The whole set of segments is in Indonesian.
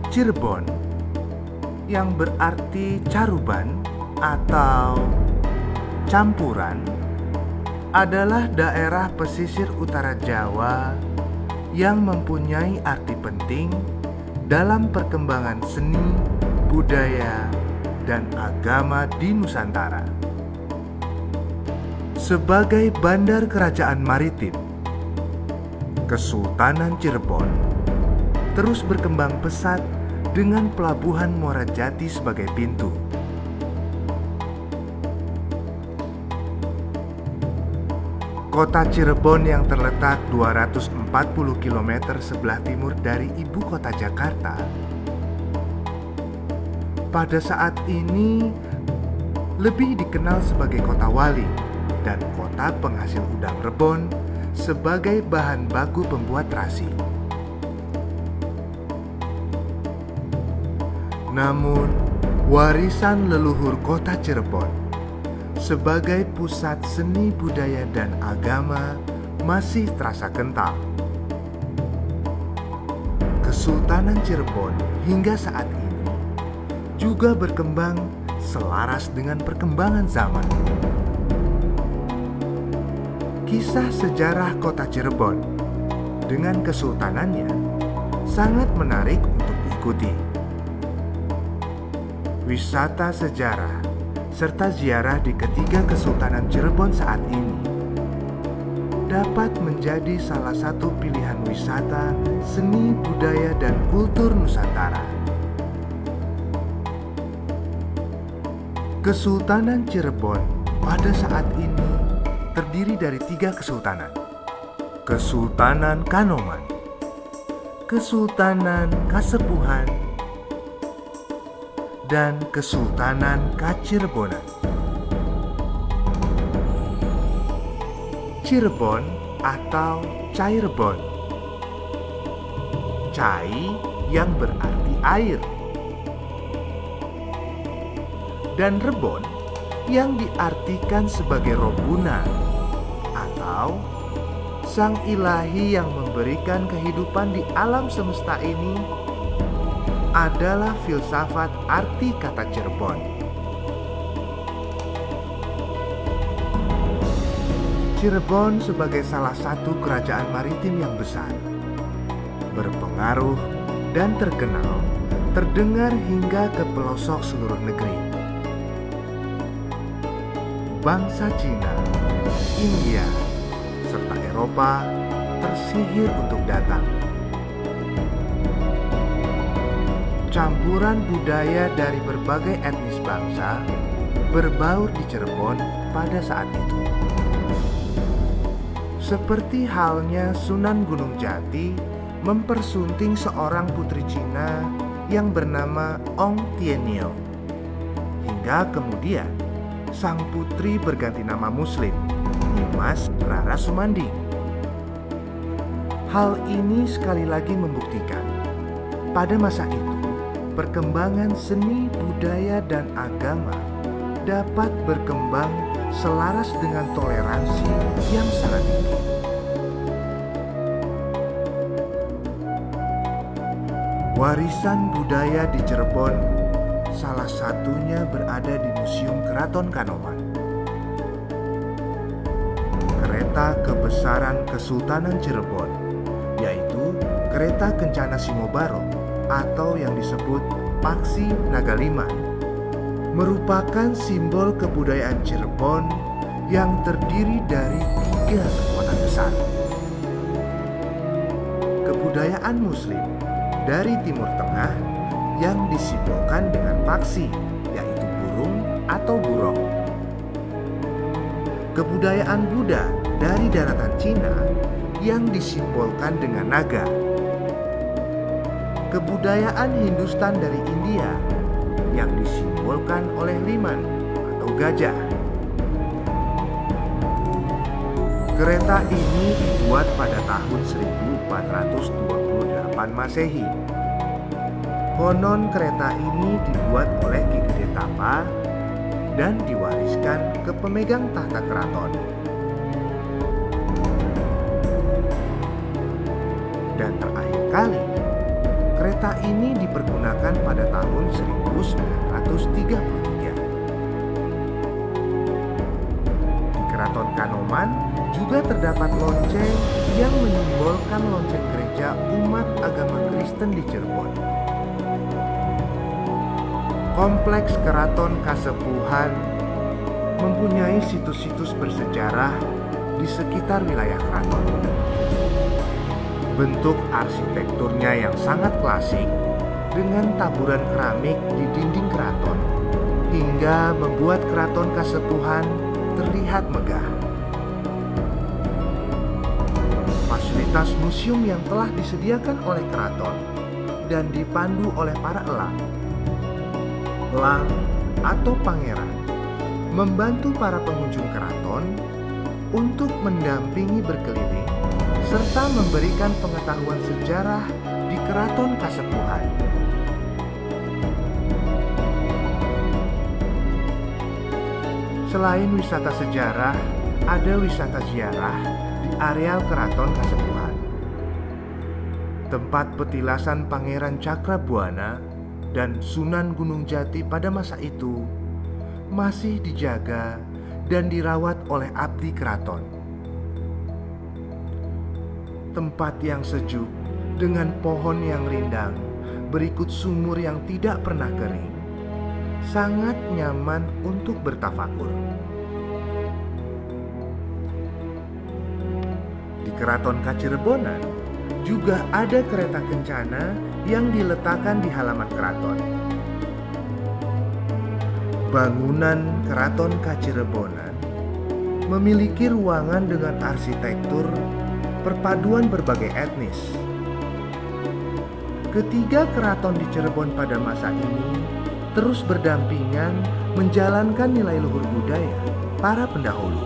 Cirebon, yang berarti caruban atau campuran, adalah daerah pesisir utara Jawa yang mempunyai arti penting dalam perkembangan seni, budaya, dan agama di Nusantara. Sebagai bandar kerajaan maritim, Kesultanan Cirebon terus berkembang pesat dengan pelabuhan Muara Jati sebagai pintu. Kota Cirebon yang terletak 240 km sebelah timur dari ibu kota Jakarta, pada saat ini lebih dikenal sebagai kota wali dan kota penghasil udang rebon sebagai bahan baku pembuat terasi. Namun, warisan leluhur kota Cirebon sebagai pusat seni budaya dan agama masih terasa kental. Kesultanan Cirebon hingga saat ini juga berkembang selaras dengan perkembangan zaman. Kisah sejarah kota Cirebon dengan kesultanannya sangat menarik untuk diikuti. Wisata sejarah serta ziarah di ketiga Kesultanan Cirebon saat ini dapat menjadi salah satu pilihan wisata seni budaya dan kultur Nusantara. Kesultanan Cirebon pada saat ini terdiri dari 3 kesultanan: Kesultanan Kanoman, Kesultanan Kasepuhan, dan Kesultanan Kacirebonan. Cirebon atau Cairebon, Cai yang berarti air, dan Rebon yang diartikan sebagai roh guna atau sang ilahi yang memberikan kehidupan di alam semesta ini adalah filsafat arti kata Cirebon. Cirebon sebagai salah satu kerajaan maritim yang besar, berpengaruh dan terkenal, terdengar hingga ke pelosok seluruh negeri. Bangsa Cina, India, serta Eropa tersihir untuk datang. Campuran budaya dari berbagai etnis bangsa berbaur di Cirebon pada saat itu. Seperti halnya Sunan Gunung Jati mempersunting seorang putri Cina yang bernama Ong Tienio, hingga kemudian sang putri berganti nama Muslim, Nimas Rara Sumandi. Hal ini sekali lagi membuktikan pada masa itu perkembangan seni, budaya, dan agama dapat berkembang selaras dengan toleransi yang sangat tinggi. Warisan budaya di Cirebon salah satunya berada di Museum Keraton Kanoman. Kereta kebesaran Kesultanan Cirebon, yaitu Kereta Kencana Simobaro atau yang disebut Paksi Nagaliman, merupakan simbol kebudayaan Cirebon yang terdiri dari 3 kekuatan besar. Kebudayaan Muslim dari Timur Tengah yang disimbolkan dengan paksi, yaitu burung atau burung. Kebudayaan Buddha dari daratan Cina yang disimbolkan dengan naga. Kebudayaan Hindustan dari India yang disimbolkan oleh liman atau gajah. Kereta ini dibuat pada tahun 1428 Masehi. Konon kereta ini dibuat oleh Ki Gede Tapa dan diwariskan ke pemegang tahta keraton. Dan terakhir kali, kereta Kota ini dipergunakan pada tahun 1933. Di Keraton Kanoman juga terdapat lonceng yang menyimbolkan lonceng gereja umat agama Kristen di Cirebon. Kompleks Keraton Kasepuhan mempunyai situs-situs bersejarah di sekitar wilayah keraton. Bentuk arsitekturnya yang sangat klasik dengan taburan keramik di dinding keraton hingga membuat Keraton Kasepuhan terlihat megah. Fasilitas museum yang telah disediakan oleh keraton dan dipandu oleh para elang atau pangeran membantu para pengunjung keraton untuk mendampingi berkeliling serta memberikan pengetahuan sejarah di Keraton Kasepuhan. Selain wisata sejarah, ada wisata ziarah di areal Keraton Kasepuhan. Tempat petilasan Pangeran Cakrabuana dan Sunan Gunung Jati pada masa itu masih dijaga dan dirawat oleh abdi keraton. Tempat yang sejuk dengan pohon yang rindang berikut sumur yang tidak pernah kering, sangat nyaman untuk bertafakur. Di Keraton Kacirebonan juga ada kereta kencana yang diletakkan di halaman keraton. Bangunan Keraton Kacirebonan memiliki ruangan dengan arsitektur perpaduan berbagai etnis. Ketiga keraton di Cirebon pada masa ini terus berdampingan menjalankan nilai luhur budaya para pendahulu.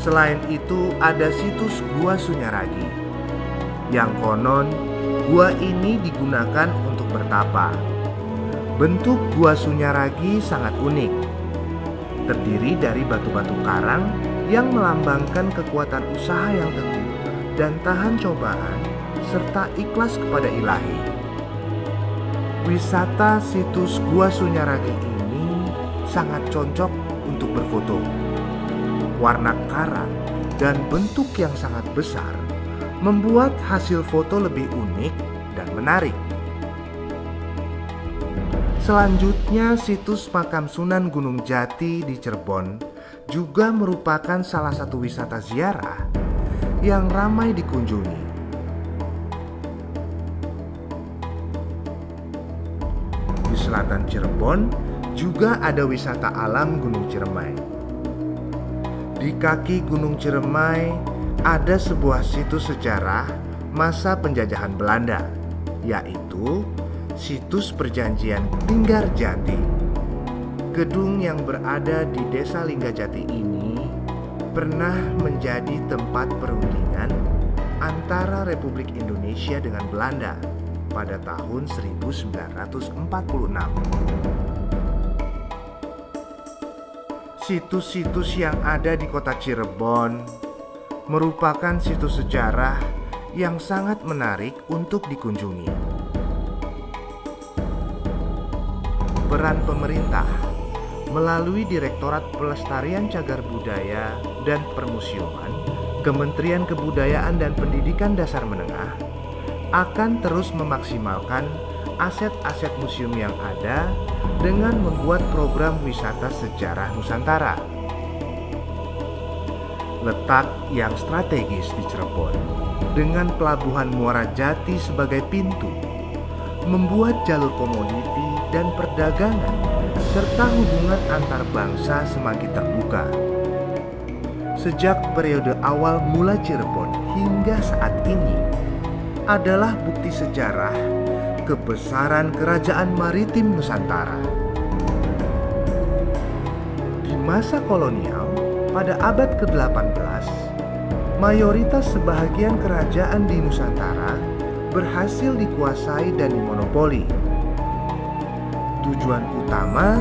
Selain itu ada situs Gua Sunyaragi, yang konon gua ini digunakan untuk bertapa. Bentuk Gua Sunyaragi sangat unik, terdiri dari batu-batu karang yang melambangkan kekuatan usaha yang teguh dan tahan cobaan serta ikhlas kepada Ilahi. Wisata situs Gua Sunyaragi ini sangat cocok untuk berfoto. Warna karang dan bentuk yang sangat besar membuat hasil foto lebih unik dan menarik. Selanjutnya, situs Makam Sunan Gunung Jati di Cirebon juga merupakan salah satu wisata ziarah yang ramai dikunjungi. Di selatan Cirebon juga ada wisata alam Gunung Ciremai. Di kaki Gunung Ciremai ada sebuah situs sejarah masa penjajahan Belanda, yaitu situs perjanjian Linggarjati. Gedung yang berada di Desa Linggarjati ini pernah menjadi tempat perundingan antara Republik Indonesia dengan Belanda pada tahun 1946. Situs-situs yang ada di kota Cirebon merupakan situs sejarah yang sangat menarik untuk dikunjungi. Peran pemerintah melalui Direktorat Pelestarian Cagar Budaya dan Permusiuman, Kementerian Kebudayaan dan Pendidikan Dasar Menengah akan terus memaksimalkan aset-aset museum yang ada dengan membuat program wisata sejarah Nusantara. Letak yang strategis di Cirebon dengan pelabuhan Muara Jati sebagai pintu membuat jalur komoditi dan perdagangan serta hubungan antar bangsa semakin terbuka. Sejak periode awal mula Cirebon hingga saat ini adalah bukti sejarah kebesaran kerajaan maritim Nusantara. Di masa kolonial, pada abad ke-18, mayoritas sebahagian kerajaan di Nusantara berhasil dikuasai dan dimonopoli. Tujuan utama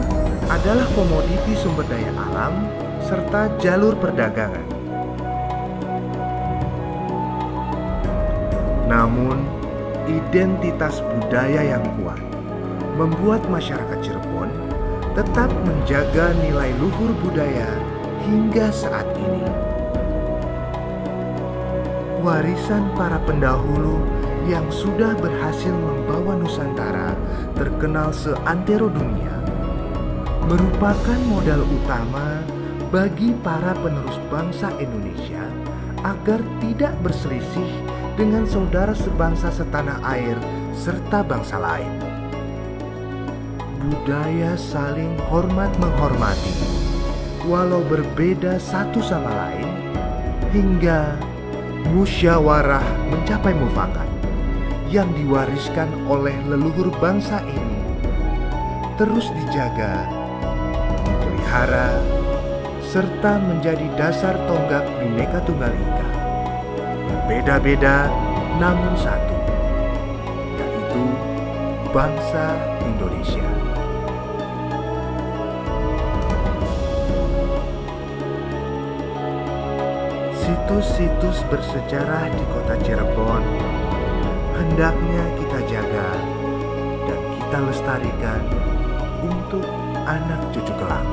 adalah komoditi sumber daya alam serta jalur perdagangan. Namun, identitas budaya yang kuat membuat masyarakat Cirebon tetap menjaga nilai luhur budaya hingga saat ini. Warisan para pendahulu yang sudah berhasil membawa Nusantara terkenal seantero dunia merupakan modal utama bagi para penerus bangsa Indonesia agar tidak berselisih dengan saudara sebangsa setanah air serta bangsa lain. Budaya saling hormat menghormati, walau berbeda satu sama lain, hingga musyawarah mencapai mufakat yang diwariskan oleh leluhur bangsa ini terus dijaga, dipelihara, serta menjadi dasar tonggak Bhinneka Tunggal Ika. Berbeda-beda namun satu, yaitu bangsa Indonesia. Situs-situs bersejarah di kota Cirebon hendaknya kita jaga dan kita lestarikan untuk anak cucu kelak.